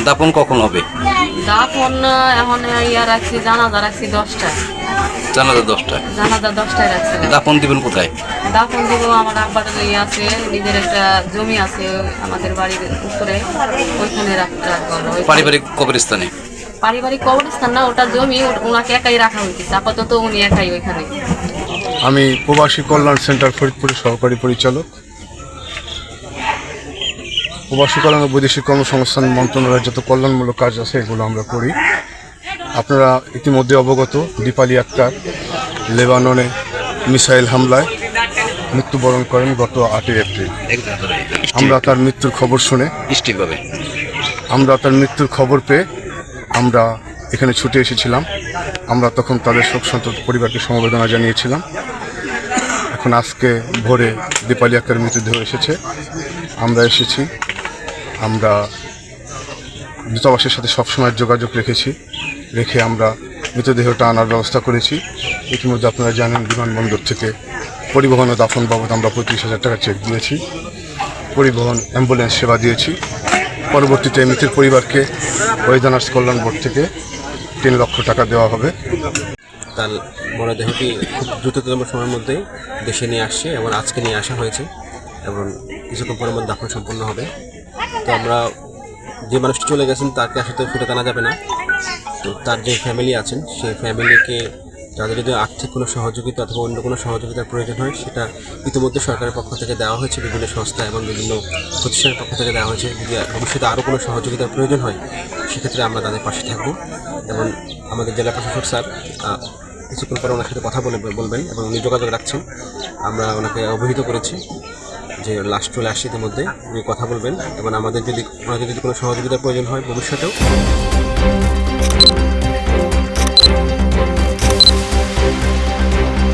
দাপন কখন হবে? দাপন এখন রাখছি, জানাজা রাখছি 10টায়। জানাজা 10টায়? জানাজা 10টায় রাখছি। দাপন দিবেন কোথায়? দাপন দিব আমার আব্বার আছে, নিজের একটা জমি আছে আমাদের বাড়ির উত্তরে, ওইখানে রাখবো। পারিবারিক কবরস্থানে? পারিবারিক কবরস্থান না, ওটা জমি, ওনাকে একাই রাখা হয়েছে আপাতত, উনি একাই ওইখানে। আমি প্রবাসী কল্যাণ সেন্টার ফরিদপুরের সহকারী পরিচালক। প্রবাসী কল্যাণ ও বৈদেশিক কর্মসংস্থান মন্ত্রণালয়ের যত কল্যাণমূলক কাজ আছে এগুলো আমরা করি। আপনারা ইতিমধ্যে অবগত, দীপালি আক্তার লেবাননে মিসাইল হামলায় মৃত্যুবরণ করেন গত 8 এপ্রিল। আমরা তার মৃত্যুর খবর শুনে মৃত্যুর খবর পেয়ে আমরা এখানে ছুটে এসেছিলাম। আমরা তখন তাদের শোক সন্তপ্ত পরিবারকে সমবেদনা জানিয়েছিলাম। এখন আজকে ভোরে দীপালি আক্তার মৃতদেহ এসেছে, আমরা এসেছি। আমরা দূতাবাসের সাথে সবসময় যোগাযোগ রেখে আমরা মৃতদেহটা আনার ব্যবস্থা করেছি। ইতিমধ্যে আপনারা জানেন বিমানবন্দর থেকে পরিবহন ও দাফন বাবদ আমরা 35,000 টাকা চেক দিয়েছি, পরিবহন অ্যাম্বুলেন্স সেবা দিয়েছি। পরবর্তীতে মৃতের পরিবারকে ওয়েদানার্স কল্যাণ বোর্ড থেকে 3 লক্ষ টাকা দেওয়া হবে। তার মরদেহটি খুব দ্রুততম সময়ের মধ্যে দেশে নিয়ে আসছে এবং আজকে নিয়ে আসা হয়েছে এবং কিছুক্ষণ পরের মধ্যে দাফন সম্পন্ন হবে। তো আমরা যে মানুষটি চলে গেছেন তাকে আসলে ফিরে আনা যাবে না। তো তার যে ফ্যামিলি আছেন সেই ফ্যামিলিকে তাদের যদি আর্থিক কোনো সহযোগিতা অথবা অন্য কোনো সহযোগিতার প্রয়োজন হয় সেটা ইতিমধ্যে সরকারের পক্ষ থেকে দেওয়া হয়েছে, বিভিন্ন সংস্থা এবং বিভিন্ন প্রতিষ্ঠানের পক্ষ থেকে দেওয়া হয়েছে। যদি ভবিষ্যতে আরও কোনো সহযোগিতার প্রয়োজন হয় সেক্ষেত্রে আমরা তাদের পাশে থাকবো এবং আমাদের জেলা প্রশাসক স্যার কিছুক্ষণ পরে ওনার সাথে কথা বলবেন এবং উনি যোগাযোগ রাখছেন। আমরা ওনাকে অবহিত করেছি যে লাস্ট চলে আসছে, ইতিমধ্যে উনি কথা বলবেন এবং ওনাদের যদি কোনো সহযোগিতার প্রয়োজন হয় ভবিষ্যতেও।